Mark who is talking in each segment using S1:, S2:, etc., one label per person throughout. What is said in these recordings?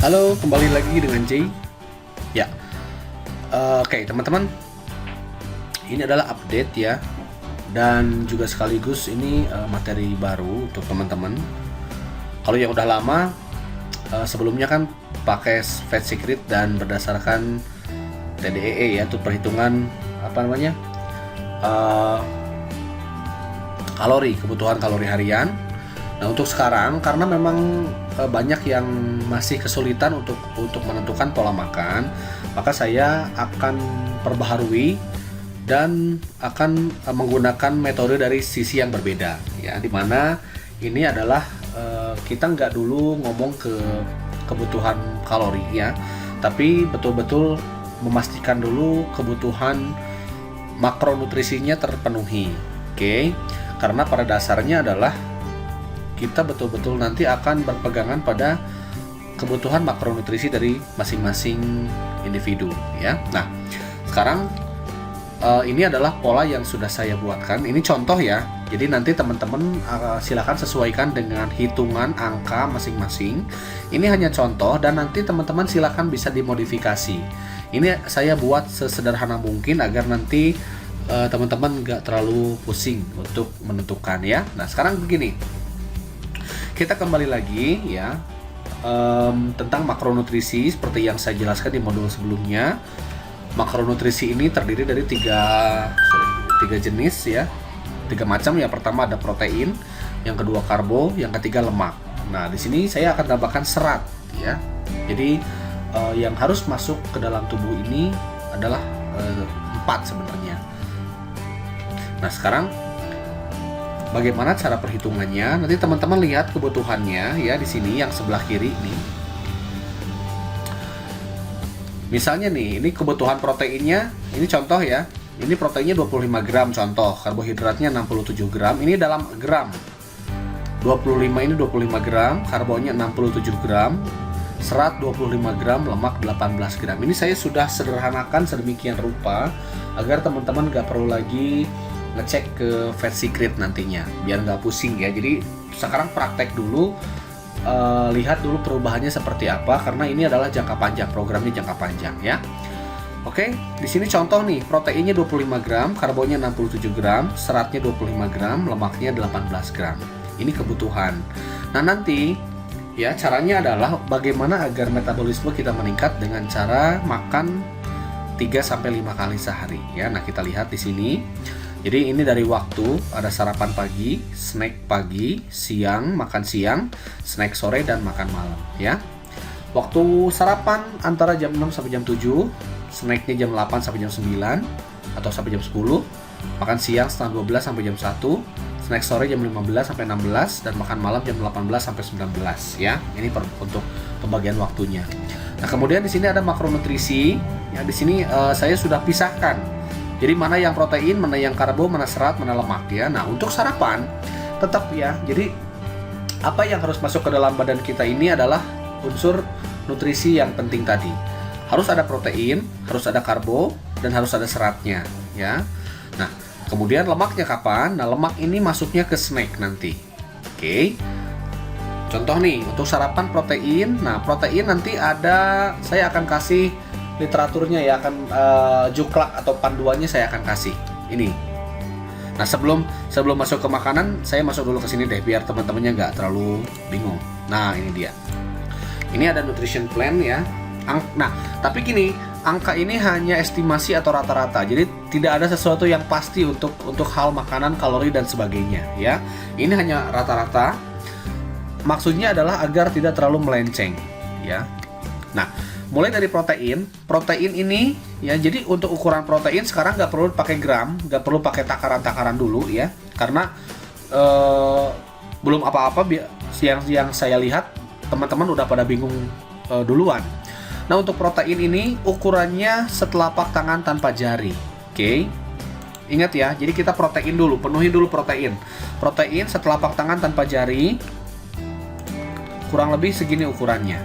S1: Halo, kembali lagi dengan Jay. Ya, oke teman-teman, ini adalah update ya, dan juga sekaligus ini materi baru untuk teman-teman. Kalau yang udah lama, sebelumnya kan pakai Fat Secret dan berdasarkan TDEE ya, untuk perhitungan kalori, kebutuhan kalori harian. Nah, untuk sekarang karena memang banyak yang masih kesulitan untuk menentukan pola makan, maka saya akan perbaharui dan akan menggunakan metode dari sisi yang berbeda ya, dimana ini adalah kita nggak dulu ngomong ke kebutuhan kalori ya, tapi betul-betul memastikan dulu kebutuhan makronutrisinya terpenuhi. Oke, karena pada dasarnya adalah kita betul-betul nanti akan berpegangan pada kebutuhan makronutrisi dari masing-masing individu ya. Nah, sekarang ini adalah pola yang sudah saya buatkan. Ini contoh ya. Jadi nanti teman-teman silakan sesuaikan dengan hitungan angka masing-masing. Ini hanya contoh dan nanti teman-teman silakan bisa dimodifikasi. Ini saya buat sesederhana mungkin agar nanti teman-teman nggak terlalu pusing untuk menentukan ya. Nah, sekarang begini. Kita kembali lagi ya tentang makronutrisi seperti yang saya jelaskan di modul sebelumnya. Makronutrisi ini terdiri dari tiga jenis ya, tiga macam ya. Pertama ada protein, yang kedua karbo, yang ketiga lemak. Nah, di sini saya akan tambahkan serat ya. Jadi yang harus masuk ke dalam tubuh ini adalah 4 sebenarnya. Nah, sekarang bagaimana cara perhitungannya? Nanti teman-teman lihat kebutuhannya ya di sini yang sebelah kiri nih. Misalnya nih, ini kebutuhan proteinnya, ini contoh ya. Ini proteinnya 25 gram contoh, karbohidratnya 67 gram. Ini dalam gram. 25 ini 25 gram, karbonya 67 gram, serat 25 gram, lemak 18 gram. Ini saya sudah sederhanakan sedemikian rupa agar teman-teman gak perlu lagi ngecek ke Fat Secret nantinya, biar nggak pusing ya. Jadi sekarang praktek dulu, lihat dulu perubahannya seperti apa, karena ini adalah jangka panjang, programnya jangka panjang ya. Oke, di sini contoh nih, proteinnya 25 gram, karbonya 67 gram, seratnya 25 gram, lemaknya 18 gram. Ini kebutuhan. Nah, nanti ya caranya adalah bagaimana agar metabolisme kita meningkat dengan cara makan 3-5 kali sehari ya. Nah, kita lihat di sini. Jadi ini dari waktu, ada sarapan pagi, snack pagi, siang, makan siang, snack sore, dan makan malam ya. Waktu sarapan antara jam 6 sampai jam 7, snacknya jam 8 sampai jam 9 atau sampai jam 10, makan siang setengah 12 sampai jam 1, snack sore jam 15 sampai 16, dan makan malam jam 18 sampai 19 ya. Ini untuk pembagian waktunya. Nah, kemudian di sini ada makronutrisi. Ya, di sini saya sudah pisahkan. Jadi mana yang protein, mana yang karbo, mana serat, mana lemak ya. Nah, untuk sarapan tetap ya. Jadi apa yang harus masuk ke dalam badan kita ini adalah unsur nutrisi yang penting tadi. Harus ada protein, harus ada karbo, dan harus ada seratnya ya. Nah, kemudian lemaknya kapan? Nah, lemak ini masuknya ke snack nanti. Oke. Contoh nih, untuk sarapan protein. Nah, protein nanti ada, saya akan kasih literaturnya ya, akan juklak atau panduannya saya akan kasih ini. Nah, sebelum masuk ke makanan, saya masuk dulu ke sini deh biar teman-temannya nggak terlalu bingung. Nah, ini dia. Ini ada nutrition plan ya. Nah, tapi gini, angka ini hanya estimasi atau rata-rata. Jadi tidak ada sesuatu yang pasti untuk hal makanan, kalori, dan sebagainya ya. Ini hanya rata-rata. Maksudnya adalah agar tidak terlalu melenceng ya. Nah, mulai dari protein ini ya. Jadi untuk ukuran protein sekarang nggak perlu pakai gram, nggak perlu pakai takaran-takaran dulu ya, karena belum apa-apa. Yang saya lihat teman-teman udah pada bingung duluan. Nah, untuk protein ini ukurannya setelapak tangan tanpa jari. Oke. Ingat ya, jadi kita protein dulu, penuhi dulu protein setelapak tangan tanpa jari, kurang lebih segini ukurannya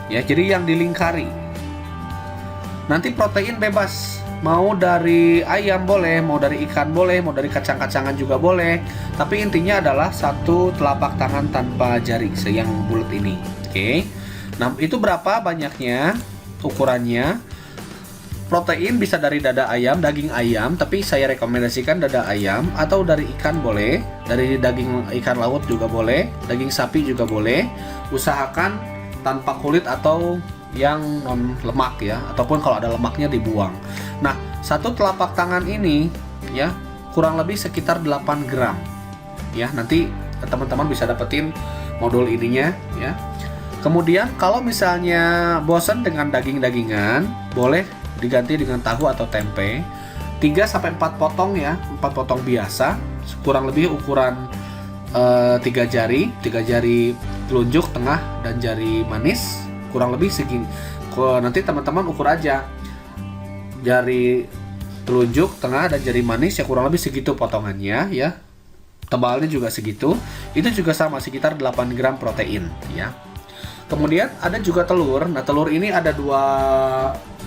S1: ya. Jadi yang dilingkari. Nanti protein bebas, mau dari ayam boleh, mau dari ikan boleh, mau dari kacang-kacangan juga boleh, tapi intinya adalah satu telapak tangan tanpa jari yang bulat ini. Oke. Nah, itu berapa banyaknya ukurannya? Protein bisa dari dada ayam, daging ayam, tapi saya rekomendasikan dada ayam, atau dari ikan boleh, dari daging ikan laut juga boleh, daging sapi juga boleh. Usahakan tanpa kulit atau yang non lemak ya, ataupun kalau ada lemaknya dibuang. Nah, satu telapak tangan ini ya kurang lebih sekitar 8 gram. Ya, nanti teman-teman bisa dapetin modul ininya ya. Kemudian kalau misalnya bosan dengan daging-dagingan, boleh diganti dengan tahu atau tempe. 3-4 potong ya, 4 potong biasa, kurang lebih ukuran 3 jari telunjuk, tengah, dan jari manis, kurang lebih segini. Nanti teman-teman ukur aja jari telunjuk, tengah, dan jari manis ya, kurang lebih segitu potongannya ya. Tebalnya juga segitu. Itu juga sama, sekitar 8 gram protein ya. Kemudian ada juga telur. Nah, telur ini ada 2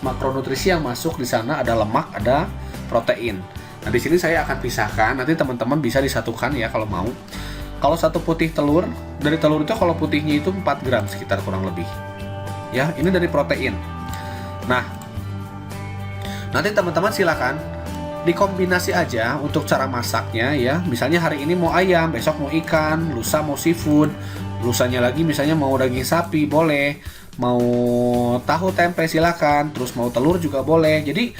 S1: makronutrisi yang masuk di sana, ada lemak, ada protein. Nah, di sini saya akan pisahkan. Nanti teman-teman bisa disatukan ya kalau mau. Kalau satu putih telur, dari telur itu kalau putihnya itu 4 gram sekitar kurang lebih. Ya, ini dari protein. Nah, nanti teman-teman silakan dikombinasi aja untuk cara masaknya ya. Misalnya hari ini mau ayam, besok mau ikan, lusa mau seafood, lusanya lagi misalnya mau daging sapi, boleh. Mau tahu tempe silakan, terus mau telur juga boleh. Jadi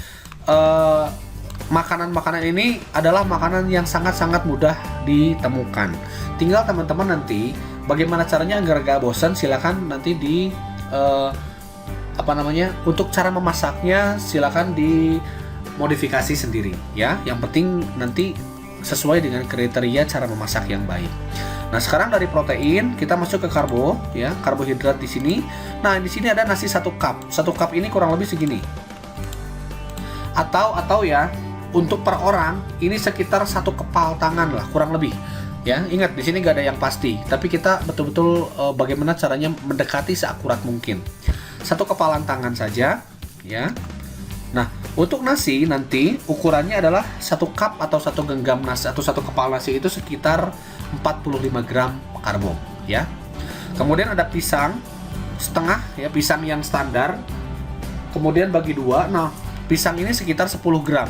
S1: makanan-makanan ini adalah makanan yang sangat-sangat mudah ditemukan. Tinggal teman-teman nanti bagaimana caranya agar gak bosan, silakan nanti di untuk cara memasaknya silakan dimodifikasi sendiri ya. Yang penting nanti sesuai dengan kriteria cara memasak yang baik. Nah, sekarang dari protein kita masuk ke karbo ya, karbohidrat di sini. Nah, di sini ada nasi 1 cup. 1 cup ini kurang lebih segini. Atau ya, untuk per orang ini sekitar 1 kepal tangan lah kurang lebih. Ya, ingat di sini gak ada yang pasti, tapi kita betul-betul bagaimana caranya mendekati seakurat mungkin. 1 kepalan tangan saja ya. Nah, untuk nasi nanti ukurannya adalah 1 cup atau 1 genggam nasi atau 1 kepal nasi itu sekitar 45 gram karbo ya. Kemudian ada pisang setengah ya, pisang yang standar. Kemudian bagi 2. Nah, pisang ini sekitar 10 gram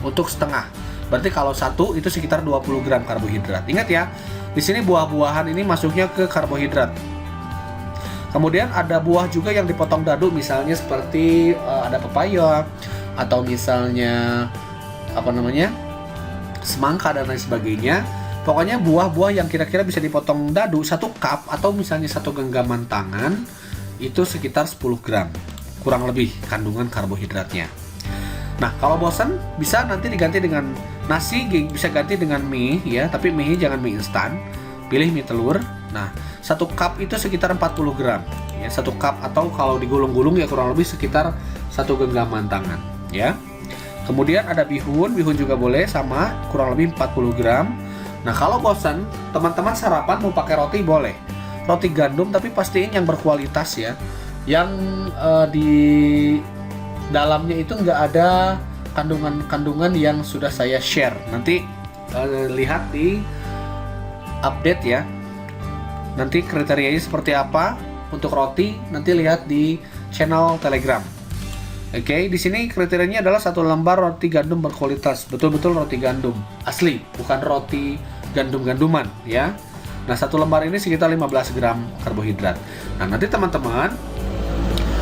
S1: untuk setengah. Berarti kalau 1 itu sekitar 20 gram karbohidrat. Ingat ya, di sini buah-buahan ini masuknya ke karbohidrat. Kemudian ada buah juga yang dipotong dadu, misalnya seperti ada pepaya atau misalnya semangka dan lain sebagainya. Pokoknya buah-buah yang kira-kira bisa dipotong dadu 1 cup atau misalnya 1 genggaman tangan itu sekitar 10 gram kurang lebih kandungan karbohidratnya. Nah, kalau bosan bisa nanti diganti dengan nasi, bisa ganti dengan mie ya, tapi mie jangan mie instan, pilih mie telur. Nah, 1 cup itu sekitar 40 gram ya, 1 cup atau kalau digulung-gulung ya kurang lebih sekitar 1 genggaman tangan ya. Kemudian ada bihun juga boleh sama kurang lebih 40 gram. Nah, kalau bosan, teman-teman sarapan mau pakai roti boleh. Roti gandum tapi pastiin yang berkualitas ya. Yang di dalamnya itu nggak ada kandungan-kandungan yang sudah saya share. Nanti lihat di update ya. Nanti kriterianya seperti apa untuk roti, nanti lihat di channel Telegram. Oke, di sini kriterianya adalah 1 lembar roti gandum berkualitas, betul-betul roti gandum asli, bukan roti gandum-ganduman ya. Nah, 1 lembar ini sekitar 15 gram karbohidrat. Nah, nanti teman-teman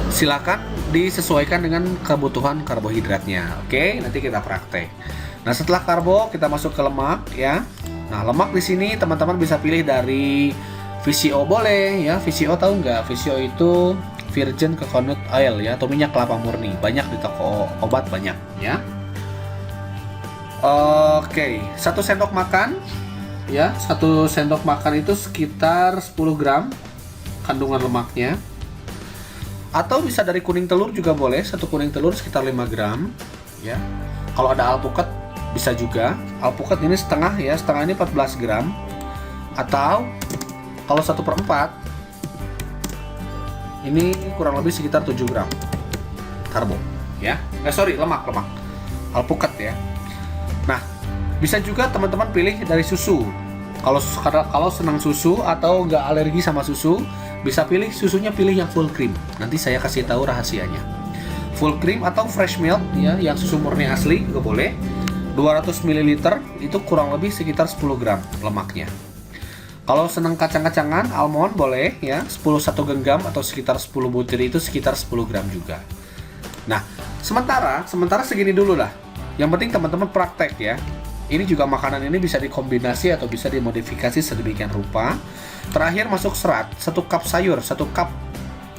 S1: silakan disesuaikan dengan kebutuhan karbohidratnya. Oke, nanti kita praktek. Nah, setelah karbo kita masuk ke lemak ya. Nah, lemak di sini teman-teman bisa pilih dari VCO boleh ya. VCO tahu nggak? VCO itu virgin coconut oil ya, atau minyak kelapa murni. Banyak di toko obat banyak ya. Oke, 1 sendok makan ya. 1 sendok makan itu sekitar 10 gram kandungan lemaknya. Atau bisa dari kuning telur juga boleh. 1 kuning telur sekitar 5 gram ya. Kalau ada alpukat bisa juga. Alpukat ini setengah ya, setengah ini 14 gram. Atau kalau 1/4 ini kurang lebih sekitar 7 gram karbo ya. Lemak alpukat ya. Nah, bisa juga teman-teman pilih dari susu. Kalau senang susu atau nggak alergi sama susu, bisa pilih susunya, pilih yang full cream. Nanti saya kasih tahu rahasianya. Full cream atau fresh milk ya, yang susu murni asli juga boleh. 200 ml itu kurang lebih sekitar 10 gram lemaknya. Kalau senang kacang-kacangan, almond boleh ya, 1 genggam atau sekitar 10 butir itu sekitar 10 gram juga. Nah, sementara segini dulu lah. Yang penting teman-teman praktek ya. Ini juga makanan ini bisa dikombinasi atau bisa dimodifikasi sedemikian rupa. Terakhir masuk serat, 1 cup sayur, 1 cup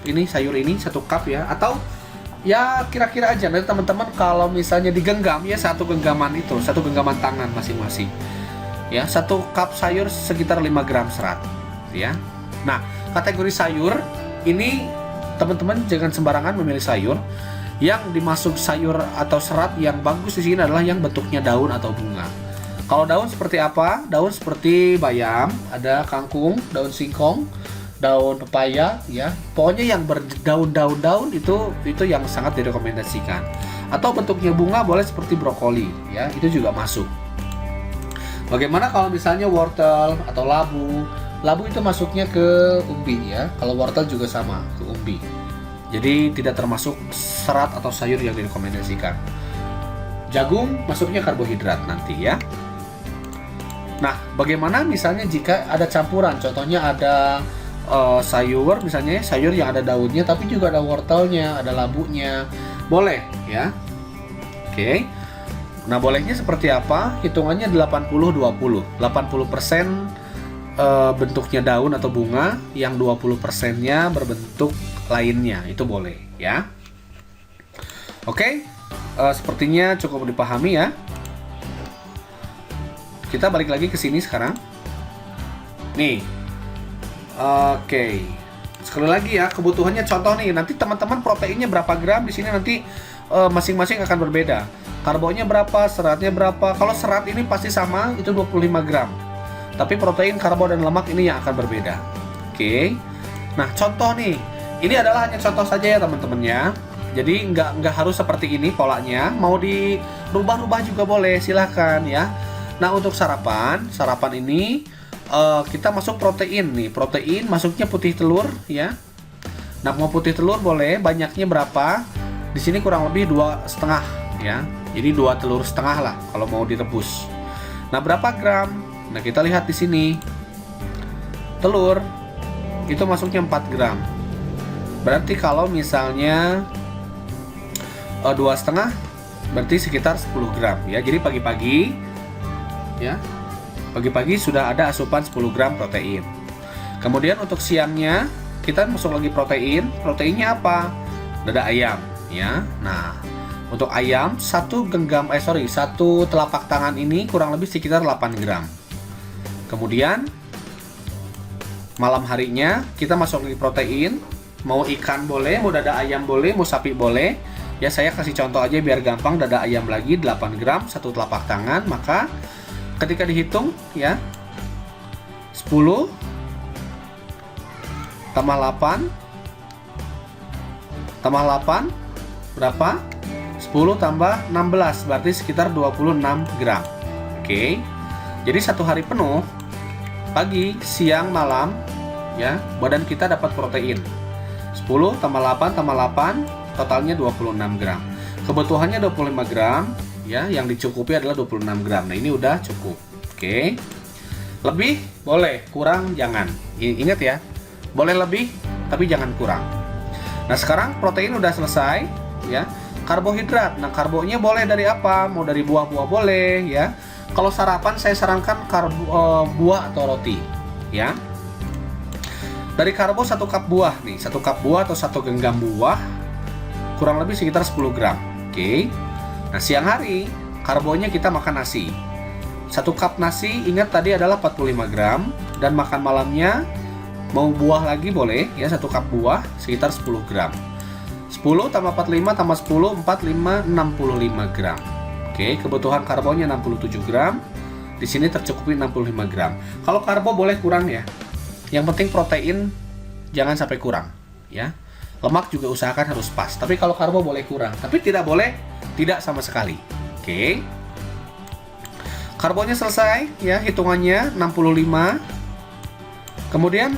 S1: ini sayur ini 1 cup ya, atau ya kira-kira aja nanti teman-teman kalau misalnya digenggam ya, 1 genggaman itu, 1 genggaman tangan masing-masing ya, 1 cup sayur sekitar 5 gram serat ya. Nah, kategori sayur ini teman-teman jangan sembarangan memilih sayur. Yang dimasuk sayur atau serat yang bagus di sini adalah yang bentuknya daun atau bunga. Kalau daun seperti apa? Daun seperti bayam, ada kangkung, daun singkong, daun pepaya ya, pokoknya yang berdaun-daun itu yang sangat direkomendasikan. Atau bentuknya bunga boleh seperti brokoli ya, itu juga masuk. Bagaimana kalau misalnya wortel atau labu? Labu itu masuknya ke umbi ya, kalau wortel juga sama ke umbi. Jadi tidak termasuk serat atau sayur yang direkomendasikan. Jagung masuknya karbohidrat nanti ya. Nah, bagaimana misalnya jika ada campuran? Contohnya ada sayur, misalnya sayur yang ada daunnya tapi juga ada wortelnya, ada labunya, boleh ya. Oke. Nah, bolehnya seperti apa? Hitungannya 80-20. 80% bentuknya daun atau bunga, yang 20%-nya berbentuk lainnya, itu boleh ya. Oke. Sepertinya cukup dipahami ya. Kita balik lagi ke sini sekarang. Nih. Oke. Sekali lagi ya, kebutuhannya contoh nih, nanti teman-teman proteinnya berapa gram di sini nanti masing-masing akan berbeda. Karbonya berapa, seratnya berapa. Kalau serat ini pasti sama, itu 25 gram. Tapi protein, karbo, dan lemak ini yang akan berbeda. Oke. Nah, contoh nih. Ini adalah hanya contoh saja ya teman-teman ya. Jadi nggak harus seperti ini polanya. Mau dirubah-rubah juga boleh, silahkan ya. Nah, untuk sarapan ini kita masuk protein nih. Protein masuknya putih telur ya. Nah, mau putih telur boleh, banyaknya berapa? Di sini kurang lebih 2,5 ya. Jadi 2 telur setengah lah kalau mau direbus. Nah, berapa gram? Nah, kita lihat di sini. Telur itu masuknya 4 gram. Berarti kalau misalnya 2,5 berarti sekitar 10 gram ya. Jadi pagi-pagi ya. Pagi-pagi sudah ada asupan 10 gram protein. Kemudian untuk siangnya kita masuk lagi protein. Proteinnya apa? Dada ayam ya. Nah, untuk ayam 1 telapak tangan ini kurang lebih sekitar 8 gram. Kemudian malam harinya kita masuk lagi protein. Mau ikan boleh, mau dada ayam boleh, mau sapi boleh. Ya, saya kasih contoh aja biar gampang. Dada ayam lagi 8 gram 1 telapak tangan, maka ketika dihitung ya 10 tambah 8 berapa? 10 tambah 16 berarti sekitar 26 gram. Oke. Jadi 1 hari penuh, pagi, siang, malam ya, badan kita dapat protein 10 tambah 8 totalnya 26 gram. Kebutuhannya 25 gram ya, yang dicukupi adalah 26 gram. Nah, ini udah cukup. Oke. Lebih boleh, kurang jangan. Ingat ya, boleh lebih tapi jangan kurang. Nah, sekarang protein udah selesai ya. Karbohidrat. Nah, karbonya boleh dari apa? Mau dari buah-buah boleh ya. Kalau sarapan saya sarankan buah atau roti ya. Dari karbo 1 cup buah nih, 1 cup buah atau 1 genggam buah kurang lebih sekitar 10 gram. Oke. Nah, siang hari karbonya kita makan nasi. 1 cup nasi, ingat tadi adalah 45 gram. Dan makan malamnya mau buah lagi boleh ya, 1 cup buah sekitar 10 gram. 10 tambah 45 tambah 10, 45, 65 gram. Oke, kebutuhan karbonya 67 gram. Di sini tercukupi 65 gram. Kalau karbo boleh kurang ya. Yang penting protein jangan sampai kurang ya. Lemak juga usahakan harus pas. Tapi kalau karbo boleh kurang, tapi tidak boleh tidak sama sekali. Oke. Karbonya selesai ya, hitungannya 65. Kemudian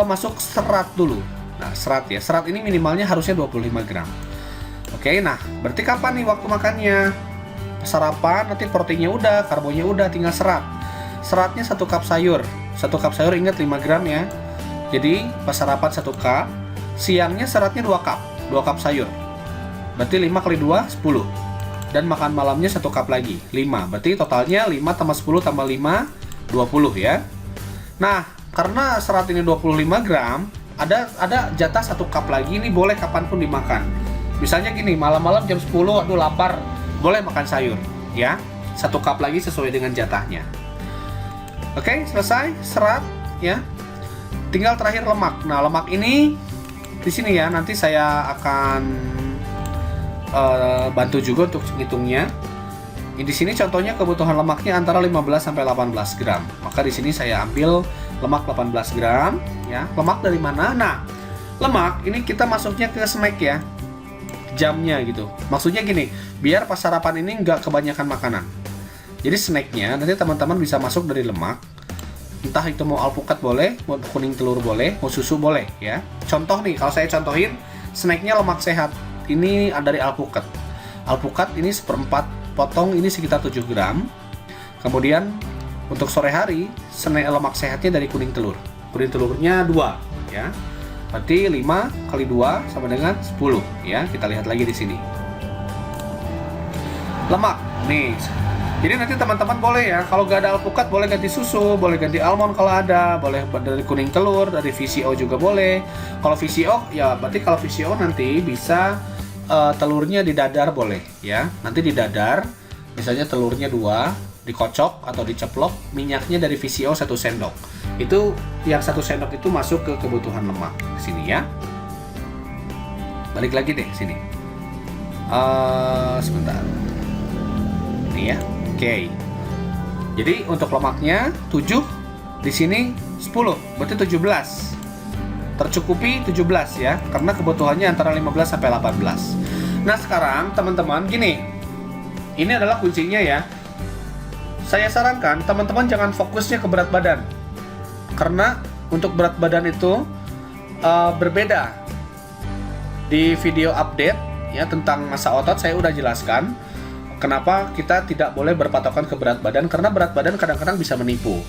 S1: masuk serat dulu. Nah, serat ya. Serat ini minimalnya harusnya 25 gram. Oke, nah berarti kapan nih waktu makannya? Sarapan, nanti proteinnya udah, karbonnya udah, tinggal serat. Seratnya 1 cup sayur. 1 cup sayur ingat 5 gram ya. Jadi pas sarapan 1 cup, siangnya seratnya 2 cup. 2 cup sayur. Berarti 5 kali 2, 10. Dan makan malamnya 1 cup lagi, 5. Berarti totalnya 5 tambah 10 tambah 5, 20 ya. Nah, karena serat ini 25 gram, ada jatah 1 cup lagi, ini boleh kapanpun dimakan. Misalnya gini, malam-malam jam 10, aduh lapar, boleh makan sayur ya. 1 cup lagi sesuai dengan jatahnya. Oke, selesai serat ya. Tinggal terakhir lemak. Nah, lemak ini di sini ya, nanti saya akan bantu juga untuk ngitungnya. Di sini contohnya kebutuhan lemaknya antara 15 sampai 18 gram. Maka di sini saya ambil lemak 18 gram ya. Lemak dari mana? Nah, lemak ini kita masuknya ke snack ya. Jamnya gitu. Maksudnya gini, biar pas sarapan ini nggak kebanyakan makanan. Jadi snacknya nanti teman-teman bisa masuk dari lemak. Entah itu mau alpukat boleh, mau kuning telur boleh, mau susu boleh ya. Contoh nih, kalau saya contohin snacknya lemak sehat. Ini dari alpukat. Alpukat ini 1/4 potong, ini sekitar 7 gram. Kemudian untuk sore hari, snack lemak sehatnya dari kuning telur. Kuning telurnya 2 ya. Berarti 5 kali 2 sama dengan 10 ya. Kita lihat lagi di sini. Lemak nih. Jadi nanti teman-teman boleh ya, kalau nggak ada alpukat boleh ganti susu, boleh ganti almond kalau ada, boleh dari kuning telur, dari VCO juga boleh. Kalau VCO ya berarti kalau VCO nanti bisa telurnya didadar boleh ya. Nanti didadar, misalnya telurnya 2, dikocok atau diceplok, minyaknya dari VCO 1 sendok. Itu yang 1 sendok itu masuk ke kebutuhan lemak di sini ya. Balik lagi deh sini. Sebentar. Ini ya. Oke. Jadi untuk lemaknya 7, di sini 10, berarti 17. Tercukupi 17 ya, karena kebutuhannya antara 15 sampai 18. Nah, sekarang teman-teman gini. Ini adalah kuncinya ya. Saya sarankan teman-teman jangan fokusnya ke berat badan. Karena untuk berat badan itu berbeda. Di video update ya tentang massa otot saya udah jelaskan kenapa kita tidak boleh berpatokan ke berat badan, karena berat badan kadang-kadang bisa menipu.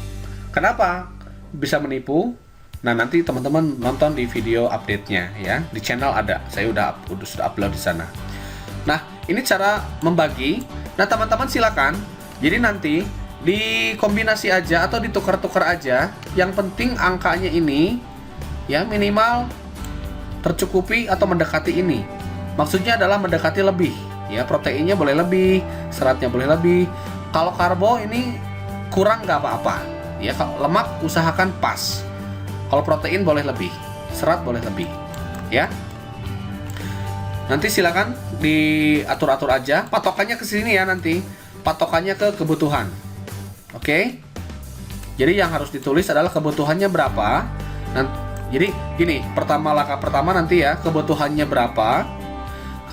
S1: Kenapa bisa menipu? Nah, nanti teman-teman nonton di video update-nya ya. Di channel ada. Saya sudah upload di sana. Nah, ini cara membagi. Nah, teman-teman silakan. Jadi nanti dikombinasi aja atau ditukar-tukar aja. Yang penting angkanya ini ya minimal tercukupi atau mendekati ini. Maksudnya adalah mendekati lebih. Ya, proteinnya boleh lebih, seratnya boleh lebih. Kalau karbo ini kurang nggak apa-apa. Ya, kalau lemak usahakan pas. Kalau protein boleh lebih, serat boleh lebih. Ya. Nanti silakan diatur-atur aja. Patokannya ke sini ya nanti. Patokannya ke kebutuhan. Oke? Jadi yang harus ditulis adalah kebutuhannya berapa. Jadi gini, langkah pertama nanti ya, kebutuhannya berapa.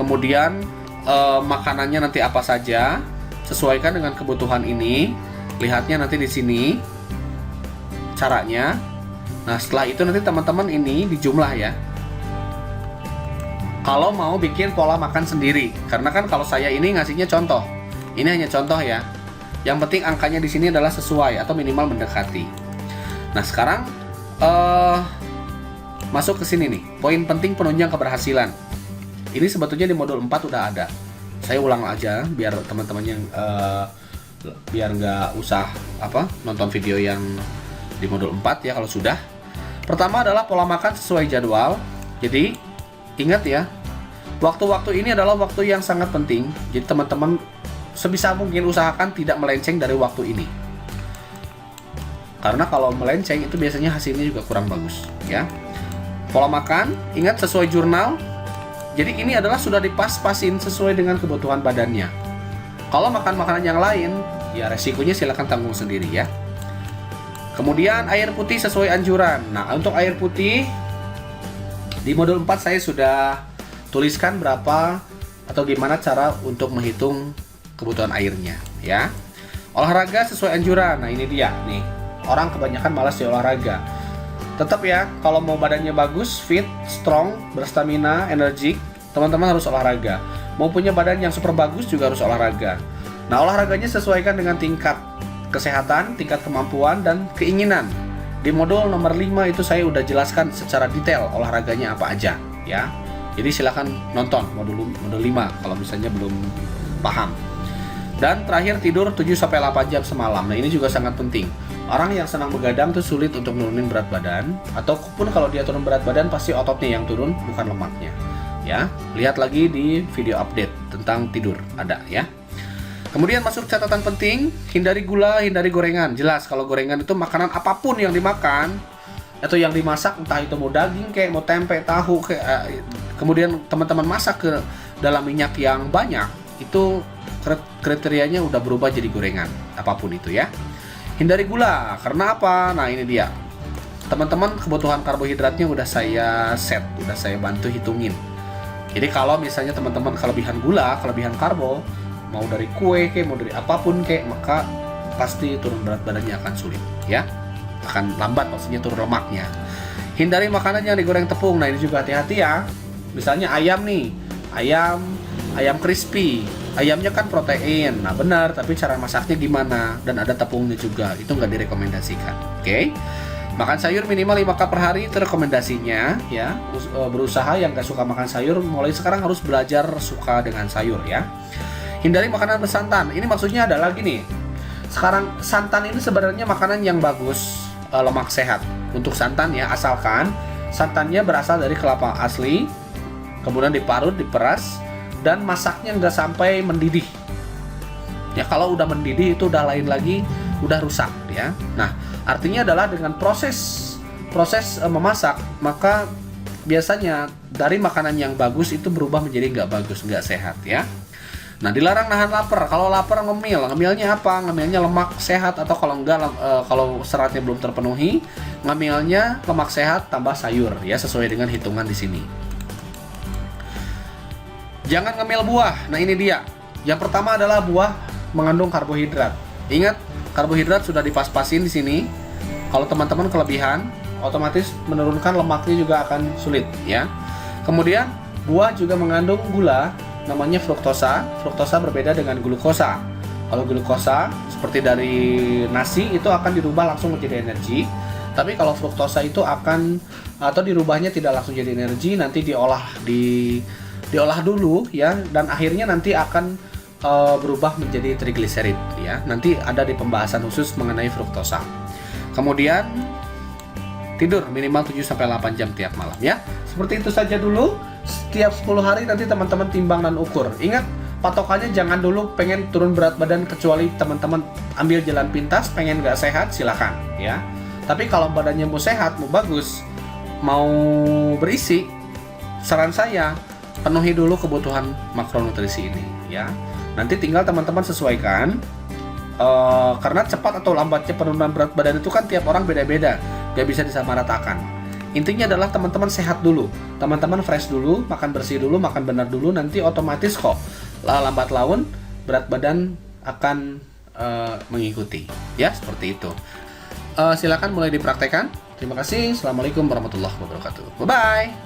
S1: Kemudian makanannya nanti apa saja, sesuaikan dengan kebutuhan ini. Lihatnya nanti di sini caranya. Nah, setelah itu nanti teman-teman ini dijumlah ya. Kalau mau bikin pola makan sendiri, karena kan kalau saya ini ngasihnya contoh. Ini hanya contoh ya. Yang penting angkanya di sini adalah sesuai atau minimal mendekati. Nah, sekarang masuk ke sini nih. Poin penting penunjang keberhasilan. Ini sebetulnya di modul 4 udah ada. Saya ulang aja biar teman-teman yang biar nggak usah nonton video yang di modul 4 ya kalau sudah. Pertama adalah pola makan sesuai jadwal. Jadi ingat ya, waktu-waktu ini adalah waktu yang sangat penting. Jadi teman-teman sebisa mungkin usahakan tidak melenceng dari waktu ini. Karena kalau melenceng itu biasanya hasilnya juga kurang bagus ya. Pola makan, ingat sesuai jurnal. Jadi ini adalah sudah dipas-pasin sesuai dengan kebutuhan badannya. Kalau makan makanan yang lain, ya resikonya silakan tanggung sendiri ya. Kemudian air putih sesuai anjuran. Nah, untuk air putih di modul 4 saya sudah tuliskan berapa atau gimana cara untuk menghitung kebutuhan airnya ya. Olahraga sesuai anjuran. Nah, ini dia nih. Orang kebanyakan malas di olahraga. Tetap ya, kalau mau badannya bagus, fit, strong, berstamina, energik, teman-teman harus olahraga. Mau punya badan yang super bagus juga harus olahraga. Nah, olahraganya sesuaikan dengan tingkat kesehatan, tingkat kemampuan, dan keinginan. Di modul nomor 5 itu saya udah jelaskan secara detail olahraganya apa aja ya. Jadi silakan nonton modul 5 kalau misalnya belum paham. Dan terakhir, tidur 7-8 jam semalam. Nah, ini juga sangat penting. Orang yang senang begadang tuh sulit untuk nurunin berat badan, ataupun kalau dia turun berat badan pasti ototnya yang turun, bukan lemaknya. Ya, lihat lagi di video update tentang tidur ada ya. Kemudian masuk catatan penting, hindari gula, hindari gorengan. Jelas kalau gorengan itu makanan apapun yang dimakan atau yang dimasak, entah itu mau daging kayak mau tempe, tahu kayak kemudian teman-teman masak ke dalam minyak yang banyak, itu kriterianya udah berubah jadi gorengan, apapun itu ya. Hindari gula, karena apa? Nah, ini dia. Teman-teman, kebutuhan karbohidratnya udah saya set, udah saya bantu hitungin. Jadi kalau misalnya teman-teman kelebihan gula, kelebihan karbo, mau dari kue kayak, mau dari apapun kayak, maka pasti turun berat badannya akan sulit ya. Akan lambat maksudnya turun lemaknya. Hindari makanan yang digoreng tepung. Nah, ini juga hati-hati ya. Misalnya ayam nih, ayam crispy. Ayamnya kan protein, nah benar, tapi cara masaknya gimana? Dan ada tepungnya juga, itu nggak direkomendasikan. Oke? Makan sayur minimal 5 cup per hari, itu rekomendasinya ya. Berusaha yang nggak suka makan sayur, mulai sekarang harus belajar suka dengan sayur ya. Hindari makanan bersantan, ini maksudnya adalah gini. Sekarang santan ini sebenarnya makanan yang bagus, lemak sehat. Untuk santan ya, asalkan santannya berasal dari kelapa asli, kemudian diparut, diperas, dan masaknya nggak sampai mendidih. Ya, kalau udah mendidih itu udah lain lagi, udah rusak ya. Nah, artinya adalah dengan proses memasak, maka biasanya dari makanan yang bagus itu berubah menjadi nggak bagus, nggak sehat ya. Nah, dilarang nahan lapar. Kalau lapar ngemilnya apa? Ngemilnya lemak sehat, atau kalau enggak, kalau seratnya belum terpenuhi, ngemilnya lemak sehat tambah sayur ya, sesuai dengan hitungan di sini. Jangan ngemil buah. Nah, ini dia. Yang pertama adalah buah mengandung karbohidrat. Ingat, karbohidrat sudah dipas-pasin di sini. Kalau teman-teman kelebihan, otomatis menurunkan lemaknya juga akan sulit ya. Kemudian, buah juga mengandung gula, namanya fruktosa. Fruktosa berbeda dengan glukosa. Kalau glukosa seperti dari nasi itu akan dirubah langsung menjadi energi. Tapi kalau fruktosa itu akan, atau dirubahnya tidak langsung jadi energi, nanti diolah dulu ya, dan akhirnya nanti akan berubah menjadi trigliserid ya. Nanti ada di pembahasan khusus mengenai fruktosa. Kemudian tidur minimal 7-8 jam tiap malam ya. Seperti itu saja dulu. Setiap 10 hari nanti teman-teman timbang dan ukur. Ingat, patokannya jangan dulu pengen turun berat badan, kecuali teman-teman ambil jalan pintas, pengen gak sehat silakan ya. Tapi kalau badannya mau sehat, mau bagus, mau berisi, saran saya penuhi dulu kebutuhan makronutrisi ini ya. Nanti tinggal teman-teman sesuaikan, karena cepat atau lambatnya penurunan berat badan itu kan tiap orang beda-beda, gak bisa disamaratakan. Intinya adalah teman-teman sehat dulu, teman-teman fresh dulu, makan bersih dulu, makan benar dulu, nanti otomatis kok lambat laun berat badan akan mengikuti ya, seperti itu. Silakan mulai dipraktekkan. Terima kasih. Assalamualaikum warahmatullahi wabarakatuh. Bye bye.